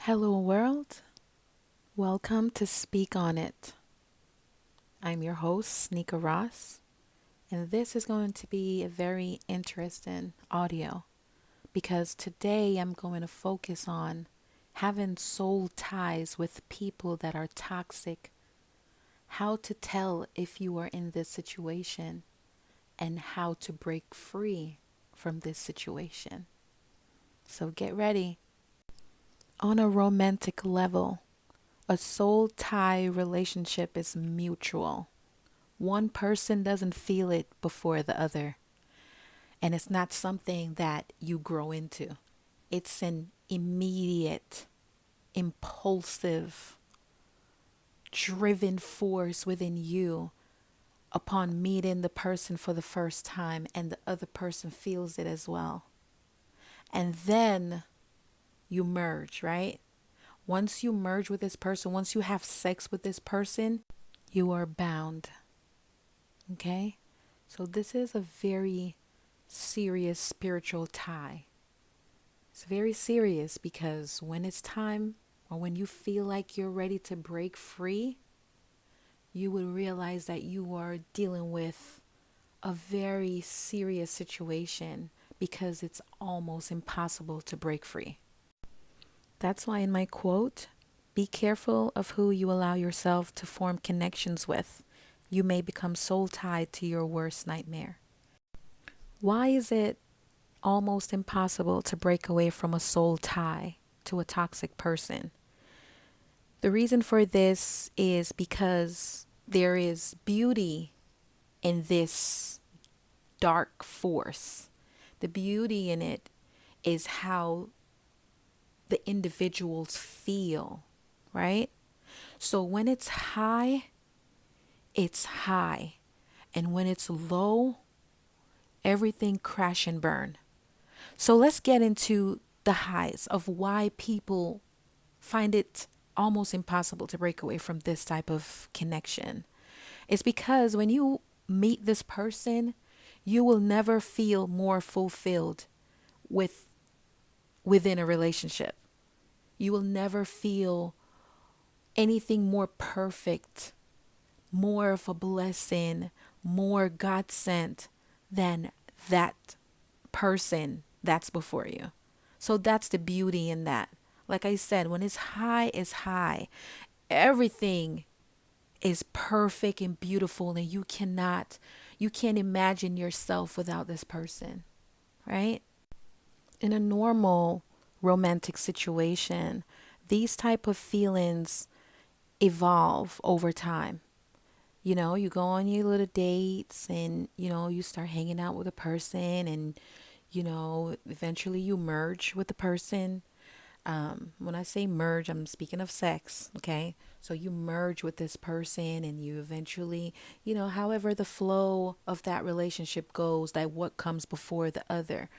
Hello, world. Welcome to Speak On It. I'm your host, Sneeka Ross, and this is going to be a very interesting audio because today I'm going to focus on having soul ties with people that are toxic, how to tell if you are in this situation, and how to break free from this situation. So get ready. On a romantic level, a soul tie relationship is mutual. One person doesn't feel it before the other. And it's not something that you grow into, it's an immediate, impulsive, driven force within you upon meeting the person for the first time, and the other person feels it as well. And then you merge, right? Once you merge with this person, once you have sex with this person, you are bound. Okay? So this is a very serious spiritual tie. It's very serious because when it's time or when you feel like you're ready to break free, you will realize that you are dealing with a very serious situation because it's almost impossible to break free. That's why in my quote, be careful of who you allow yourself to form connections with. You may become soul tied to your worst nightmare. Why is it almost impossible to break away from a soul tie to a toxic person? The reason for this is because there is beauty in this dark force. The beauty in it is how the individuals feel, right? So when it's high, it's high. And when it's low, everything crash and burn. So let's get into the highs of why people find it almost impossible to break away from this type of connection. It's because when you meet this person, you will never feel more fulfilled with within a relationship. You will never feel anything more perfect, more of a blessing, more God sent than that person that's before you. So that's the beauty in that. Like I said, when it's high. Everything is perfect and beautiful, and you can't imagine yourself without this person, right? In a normal romantic situation, these type of feelings evolve over time. You go on your little dates and, you start hanging out with a person and, eventually you merge with the person. When I say merge, I'm speaking of sex, okay? So you merge with this person and you eventually, however the flow of that relationship goes, that what comes before the other,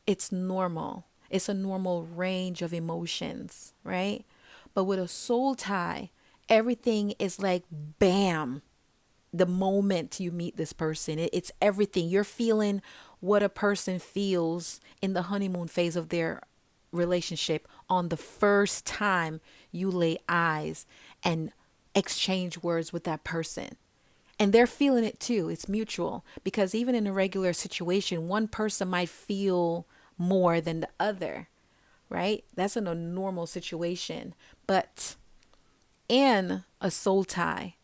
it's normal. It's a normal range of emotions, right? But with a soul tie, everything is like bam, the moment you meet this person. It's everything. You're feeling what a person feels in the honeymoon phase of their relationship on the first time you lay eyes and exchange words with that person. And they're feeling it too. It's mutual because even in a regular situation, one person might feel more than the other, right? That's in a normal situation. But in a soul tie,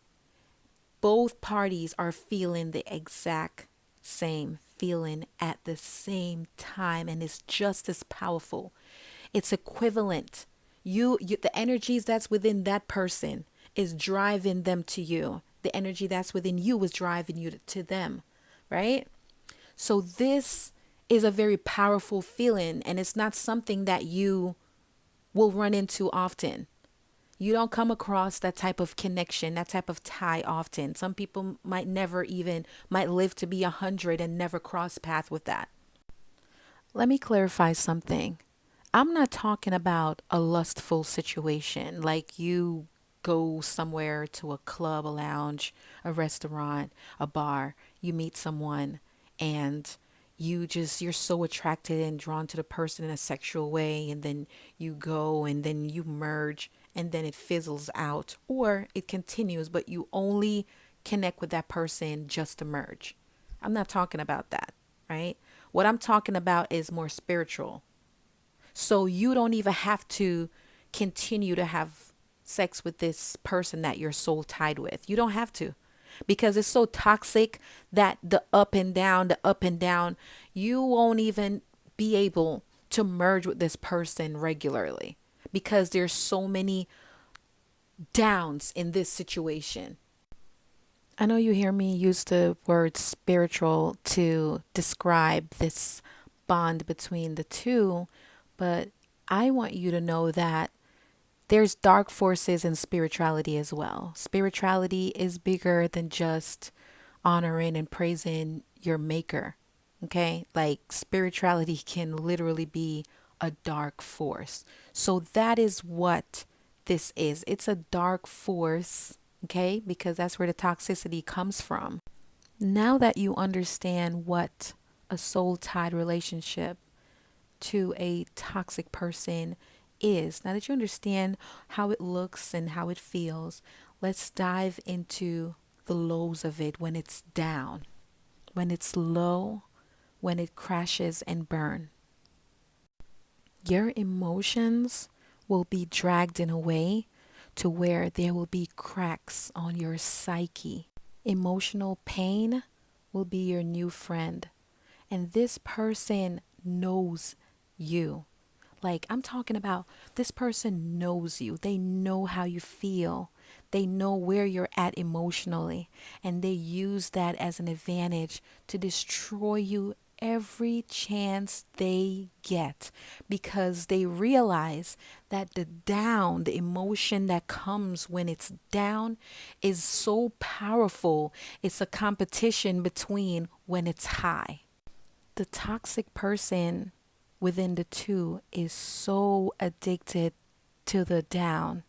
both parties are feeling the exact same feeling at the same time, and it's just as powerful. It's equivalent. The energies that's within that person is driving them to you. The energy that's within you is driving you to them, right? So this is a very powerful feeling, and it's not something that you will run into often. You don't come across that type of connection, that type of tie often. Some people might live to be 100 and never cross path with that. Let me clarify something. I'm not talking about a lustful situation like you go somewhere to a club, a lounge, a restaurant, a bar, you meet someone and you're so attracted and drawn to the person in a sexual way, and then you go and then you merge, and then it fizzles out, or it continues, but you only connect with that person just to merge. I'm not talking about that, right? What I'm talking about is more spiritual. So you don't even have to continue to have sex with this person that you're soul tied with. You don't have to, because it's so toxic that the up and down, you won't even be able to merge with this person regularly because there's so many downs in this situation. I know you hear me use the word spiritual to describe this bond between the two, but I want you to know that there's dark forces in spirituality as well. Spirituality is bigger than just honoring and praising your maker. Okay? Like spirituality can literally be a dark force. So that is what this is. It's a dark force, okay? Because that's where the toxicity comes from. Now that you understand what a soul tied relationship to a toxic person is, now that you understand how it looks and how it feels, let's dive into the lows of it when it's down, when it's low, when it crashes and burn. Your emotions will be dragged in a way to where there will be cracks on your psyche. Emotional pain will be your new friend. And this person knows you. Like, I'm talking about, this person knows you. They know how you feel. They know where you're at emotionally. And they use that as an advantage to destroy you every chance they get, because they realize that the emotion that comes when it's down is so powerful. It's a competition between when it's high. The toxic person within the two is so addicted to the down.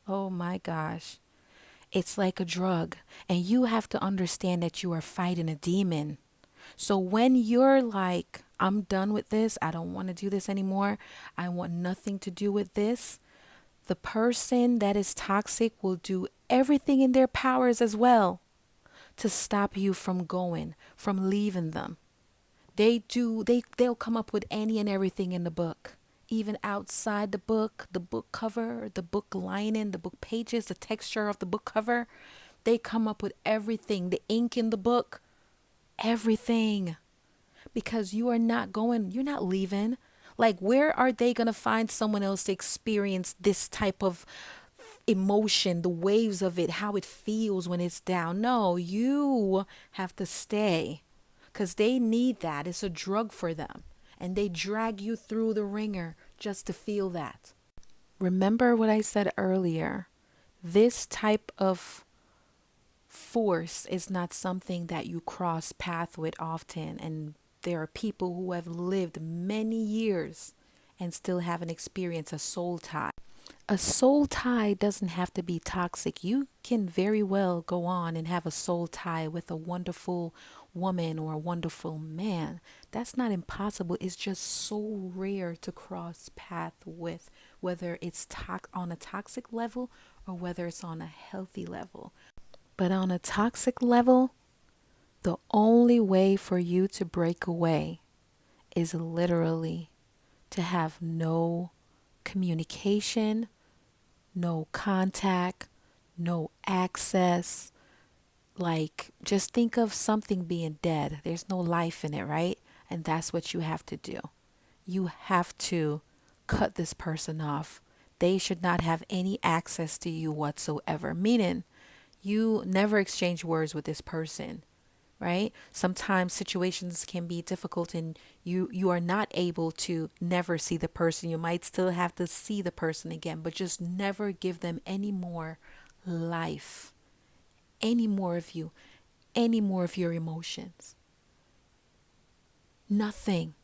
Oh my gosh. It's like a drug. And you have to understand that you are fighting a demon. So when you're like, I'm done with this, I don't want to do this anymore, I want nothing to do with this, the person that is toxic will do everything in their powers as well to stop you from going, from leaving them. They'll come up with any and everything in the book, even outside the book cover, the book lining, the book pages, the texture of the book cover. They come up with everything, the ink in the book, everything. Because you're not leaving. Like, where are they going to find someone else to experience this type of emotion, the waves of it, how it feels when it's down? No, you have to stay, because they need that. It's a drug for them. And they drag you through the ringer just to feel that. Remember what I said earlier. This type of force is not something that you cross path with often. And there are people who have lived many years and still haven't experienced a soul tie. A soul tie doesn't have to be toxic. You can very well go on and have a soul tie with a wonderful woman or a wonderful man. That's not impossible. It's just so rare to cross path with, whether it's on a toxic level or whether it's on a healthy level. But on a toxic level, the only way for you to break away is literally to have no communication, no contact, no access. Like, just think of something being dead. There's no life in it, right? And that's what you have to do. You have to cut this person off. They should not have any access to you whatsoever. Meaning, you never exchange words with this person, right? Sometimes situations can be difficult and you are not able to never see the person. You might still have to see the person again, but just never give them any more life, any more of you, any more of your emotions. Nothing.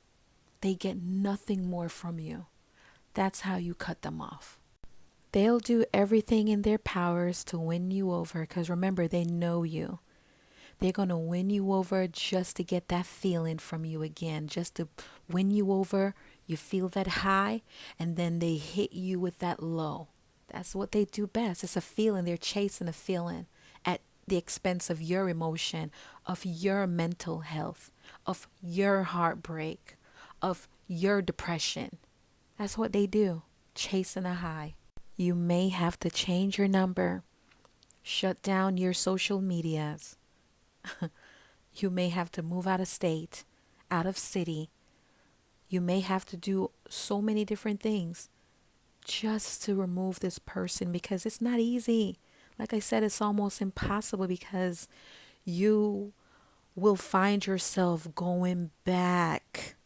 They get nothing more from you. That's how you cut them off. They'll do everything in their powers to win you over, because remember, they know you. They're going to win you over just to get that feeling from you again, just to win you over. You feel that high, and then they hit you with that low. That's what they do best. It's a feeling. They're chasing a feeling at the expense of your emotion, of your mental health, of your heartbreak, of your depression. That's what they do, chasing a high. You may have to change your number, shut down your social medias. You may have to move out of state, out of city. You may have to do so many different things just to remove this person, because it's not easy. Like I said, it's almost impossible, because you will find yourself going back.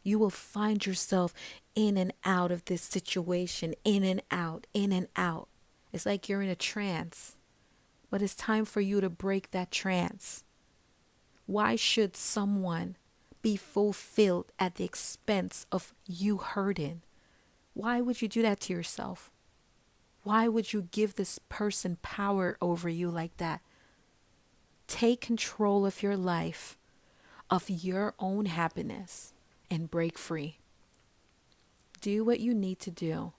You will find yourself in and out of this situation, in and out, in and out. It's like you're in a trance, but it's time for you to break that trance. Why should someone be fulfilled at the expense of you hurting? Why would you do that to yourself? Why would you give this person power over you like that? Take control of your life, of your own happiness, and break free. Do what you need to do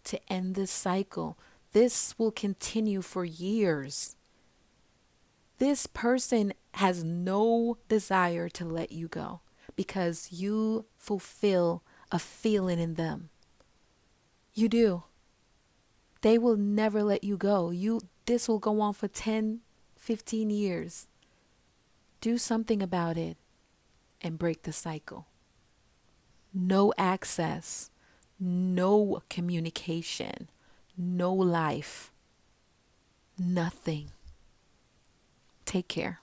to end this cycle. This will continue for years. This person has no desire to let you go because you fulfill a feeling in them. You do. They will never let you go. This will go on for 10, 15 years. Do something about it and break the cycle. No access, no communication, no life, nothing. Take care.